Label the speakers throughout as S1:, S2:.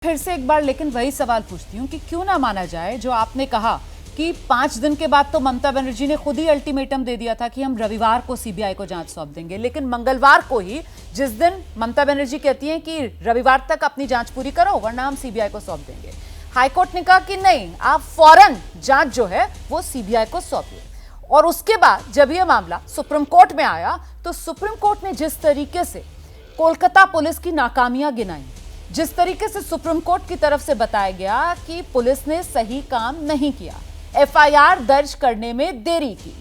S1: फिर से एक बार लेकिन वही सवाल पूछती हूँ कि क्यों ना माना जाए जो आपने कहा कि 5 दिन के बाद तो ममता बनर्जी ने खुद ही अल्टीमेटम दे दिया था कि हम रविवार को सीबीआई को जांच सौंप देंगे, लेकिन मंगलवार को ही जिस दिन ममता बनर्जी कहती हैं कि रविवार तक अपनी जांच पूरी करो वरना हम सीबीआई को सौंप देंगे, हाईकोर्ट ने कहा कि नहीं, आप फौरन जांच जो है वो सीबीआई को सौंपिए। और उसके बाद जब यह मामला सुप्रीम कोर्ट में आया तो सुप्रीम कोर्ट ने जिस तरीके से कोलकाता पुलिस की नाकामियां गिनाई, जिस तरीके से सुप्रीम कोर्ट की तरफ से बताया गया कि पुलिस ने सही काम नहीं किया, एफआईआर दर्ज करने में देरी की,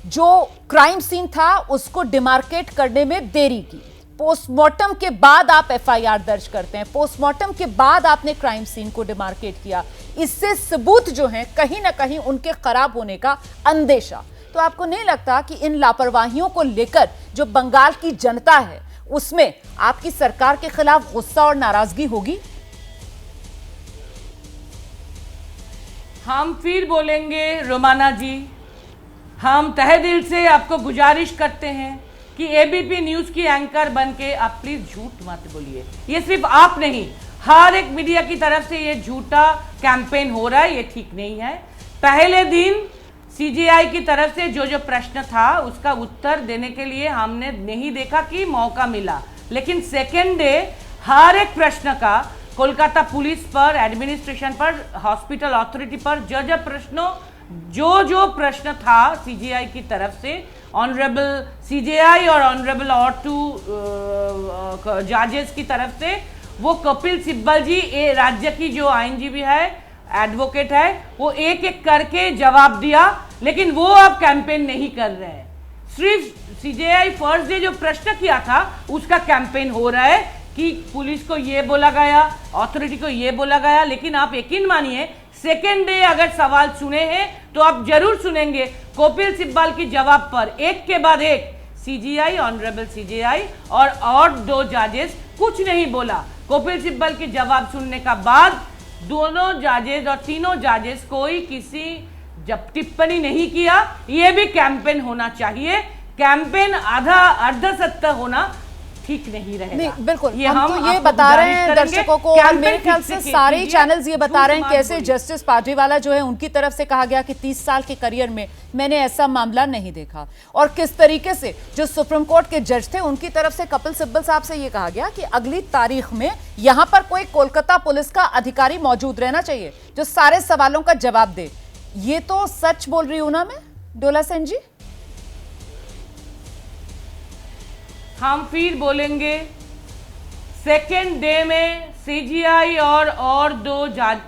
S1: जो क्राइम सीन था उसको डिमार्केट करने में देरी की, पोस्टमार्टम के बाद आप एफआईआर दर्ज करते हैं, पोस्टमार्टम के बाद आपने क्राइम सीन को डिमार्केट किया, इससे सबूत जो हैं कहीं ना कहीं उनके खराब होने का अंदेशा। तो आपको नहीं लगता कि इन लापरवाहियों को लेकर जो बंगाल की जनता है उसमें आपकी सरकार के खिलाफ गुस्सा और नाराजगी होगी?
S2: हम फिर बोलेंगे रोमाना जी, हम तहे दिल से आपको गुजारिश करते हैं कि एबीपी न्यूज की एंकर बनके आप प्लीज झूठ मत बोलिए। ये सिर्फ आप नहीं, हर एक मीडिया की तरफ से ये झूठा कैंपेन हो रहा है, ये ठीक नहीं है। पहले दिन सीजीआई की तरफ से जो प्रश्न था उसका उत्तर देने के लिए हमने नहीं देखा कि मौका मिला, लेकिन सेकेंड डे हर एक प्रश्न का कोलकाता पुलिस पर, एडमिनिस्ट्रेशन पर, हॉस्पिटल अथॉरिटी पर जो प्रश्न था सीजीआई की तरफ से, ऑनरेबल सीजीआई और ऑनरेबल और 2 जजेस की तरफ से, वो कपिल सिब्बल जी राज्य की जो आईनजीबी है, एडवोकेट है, वो एक एक करके जवाब दिया, लेकिन वो अब कैंपेन नहीं कर रहे हैं। सिर्फ सीजीआई फर्स्ट डे जो प्रश्न किया था उसका कैंपेन हो रहा है कि पुलिस को ये बोला गया, अथॉरिटी को ये बोला गया, लेकिन आप यकीन मानिए सेकेंड डे अगर सवाल सुने हैं तो आप जरूर सुनेंगे कपिल सिब्बल की जवाब पर एक के बाद एक सीजीआई, ऑनरेबल सीजीआई और 2 जजेस कुछ नहीं बोला। कपिल सिब्बल की जवाब सुनने का बाद दोनों जजेस और तीनों जजेस कोई किसी जब टिप्पणी नहीं किया। यह भी कैंपेन होना चाहिए, कैंपेन आधा अर्ध सत्य होना ठीक नहीं रहेगा।
S1: नहीं, बिल्कुल हम तो ये बता रहे हैं दर्शकों को, और मेरे ख्याल से सारे चैनल्स ये बता रहे हैं कैसे जस्टिस पार्टीवाला जो है उनकी तरफ से कहा गया कि 30 साल के करियर में मैंने ऐसा मामला नहीं देखा, और किस तरीके से जो सुप्रीम कोर्ट के जज थे उनकी तरफ से कपिल सिब्बल साहब से ये कहा गया कि अगली तारीख में यहां पर कोई कोलकाता पुलिस का अधिकारी मौजूद रहना चाहिए जो सारे सवालों का जवाब दे। ये तो सच बोल रही हूं ना मैं, डोला सेन जी?
S2: हम फिर बोलेंगे सेकेंड डे में सीजीआई और 2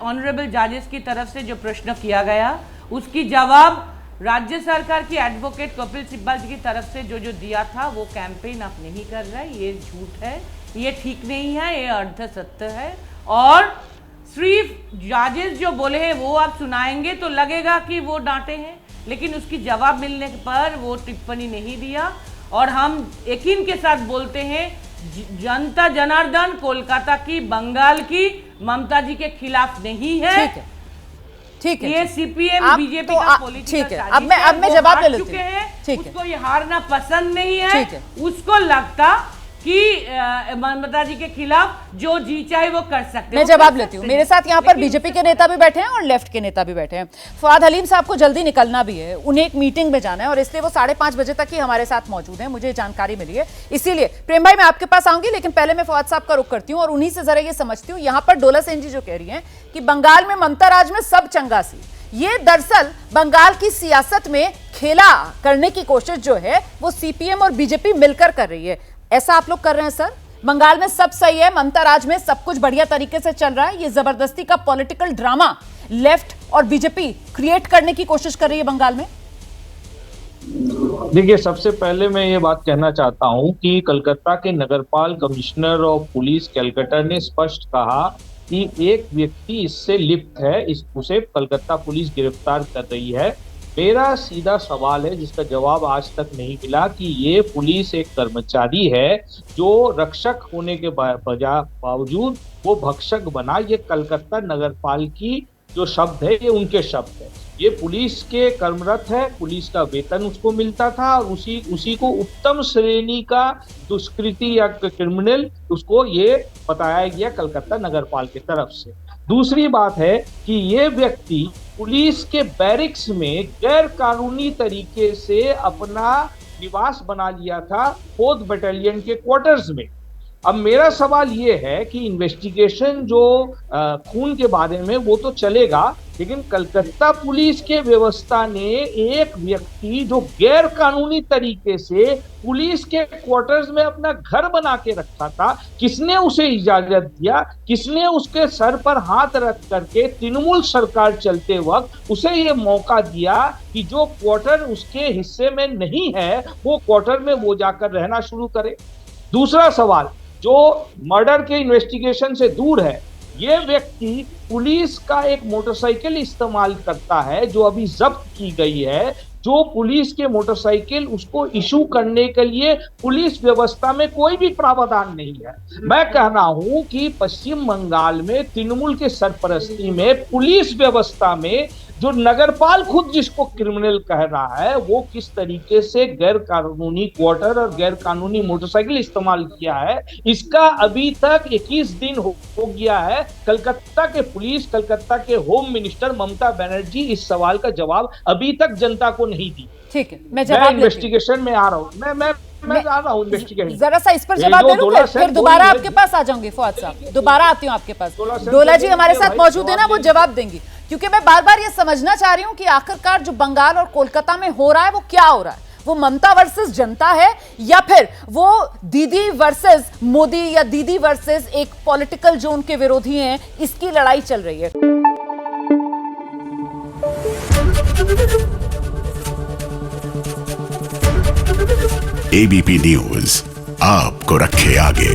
S2: ऑनरेबल जजेस की तरफ से जो प्रश्न किया गया उसकी जवाब राज्य सरकार की एडवोकेट कपिल सिब्बल जी की तरफ से जो दिया था वो कैंपेन आप नहीं कर रहे, ये झूठ है, ये ठीक नहीं है, ये अर्ध सत्य है। और सिर्फ जजेस जो बोले हैं वो आप सुनाएंगे तो लगेगा कि वो डांटे हैं, लेकिन उसकी जवाब मिलने पर वो टिप्पणी नहीं दिया। और हम यकीन के साथ बोलते हैं जनता जनार्दन कोलकाता की, बंगाल की ममता जी के खिलाफ नहीं है।
S1: ठीक है,
S2: ये सीपीएम बीजेपी का पॉलिटिकल
S1: ठीक है। अब मैं जवाब ले लेती हूं।
S2: उसको ये हारना पसंद नहीं है, उसको लगता कि ममता जी के खिलाफ जो जी चाहे वो कर सकते।
S1: मैं जवाब लेती हूँ। मेरे साथ यहाँ पर बीजेपी के नेता भी बैठे हैं और लेफ्ट के नेता भी बैठे हैं। फवाद हलीम साहब को जल्दी निकलना भी है, उन्हें एक मीटिंग में जाना है और इसलिए वो 5:30 बजे तक ही हमारे साथ मौजूद हैं, मुझे जानकारी मिली है। इसीलिए प्रेम भाई मैं आपके पास आऊंगी, लेकिन पहले मैं फवाद साहब का रुख करती हूँ और उन्हीं से जरा ये समझती हूँ। यहाँ पर डोला सेन जी जो कह रही है कि बंगाल में ममता राज में सब चंगा सी, ये दरअसल बंगाल की सियासत में खेला करने की कोशिश जो है वो सीपीएम और बीजेपी मिलकर कर रही है। ऐसा आप लोग कर रहे हैं सर? बंगाल में सब सही है, ममता राज में सब कुछ बढ़िया तरीके से चल रहा है, ये जबरदस्ती का पॉलिटिकल ड्रामा लेफ्ट और बीजेपी क्रिएट करने की कोशिश कर रही है बंगाल में?
S3: देखिए, सबसे पहले मैं ये बात कहना चाहता हूं कि कलकत्ता के नगरपाल कमिश्नर ऑफ पुलिस कैलकाटा ने स्पष्ट कहा कि एक व्यक्ति इससे लिप्त है, उसे कलकत्ता पुलिस गिरफ्तार कर रही है। मेरा सीधा सवाल है जिसका जवाब आज तक नहीं मिला कि ये पुलिस एक कर्मचारी है जो रक्षक होने के बावजूद वो भक्षक बना। ये कलकत्ता नगरपाल की जो शब्द है ये उनके शब्द है। ये पुलिस के कर्मरत है, पुलिस का वेतन उसको मिलता था और उसी को उत्तम श्रेणी का दुष्कृति या क्रिमिनल उसको ये बताया गया कलकत्ता नगरपाल की तरफ से। दूसरी बात है कि ये व्यक्ति पुलिस के बैरिक्स में गैर कानूनी तरीके से अपना निवास बना लिया था 4th बटालियन के क्वार्टर्स में। अब मेरा सवाल ये है कि इन्वेस्टिगेशन जो खून के बारे में वो तो चलेगा, लेकिन कलकत्ता पुलिस के व्यवस्था ने एक व्यक्ति जो गैर कानूनी तरीके से पुलिस के क्वार्टर्स में अपना घर बना के रखा था, किसने उसे इजाजत दिया? किसने उसके सर पर हाथ रख करके तृणमूल सरकार चलते वक्त उसे ये मौका दिया कि जो क्वार्टर उसके हिस्से में नहीं है वो क्वार्टर में वो जाकर रहना शुरू करे? दूसरा सवाल जो मर्डर के इन्वेस्टिगेशन से दूर है, ये व्यक्ति पुलिस का एक मोटरसाइकिल इस्तेमाल करता है जो अभी जब्त की गई है, जो पुलिस के मोटरसाइकिल उसको इशू करने के लिए पुलिस व्यवस्था में कोई भी प्रावधान नहीं है। मैं कह रहा हूं कि पश्चिम बंगाल में तृणमूल के सरपरस्ती में पुलिस व्यवस्था में जो नगरपाल खुद जिसको क्रिमिनल कह रहा है वो किस तरीके से गैर कानूनी क्वार्टर और गैर कानूनी मोटरसाइकिल इस्तेमाल किया है, इसका अभी तक 21 दिन हो गया है। कलकत्ता के पुलिस, कलकत्ता के होम मिनिस्टर ममता बनर्जी इस सवाल का जवाब अभी तक जनता को नहीं दी।
S1: ठीक है, मैं जवाब
S3: इन्वेस्टिगेशन में आ रहा हूँ, मैं जा रहा हूँ इन्वेस्टिगेशन।
S1: जरा सा इस पर जवाब दे लूं, फिर दोबारा आपके पास आ जाऊंगी। फौज साहब दोबारा आती हूँ आपके पास। डोला जी हमारे साथ मौजूद है ना, वो जवाब देंगी, क्योंकि मैं बार बार ये समझना चाह रही हूँ कि आखिरकार जो बंगाल और कोलकाता में हो रहा है वो क्या हो रहा है। वो ममता वर्सेस जनता है या फिर वो दीदी वर्सेस मोदी या दीदी वर्सेस एक पॉलिटिकल जो उनके विरोधी हैं, इसकी लड़ाई चल रही है।
S4: एबीपी न्यूज आपको रखे आगे।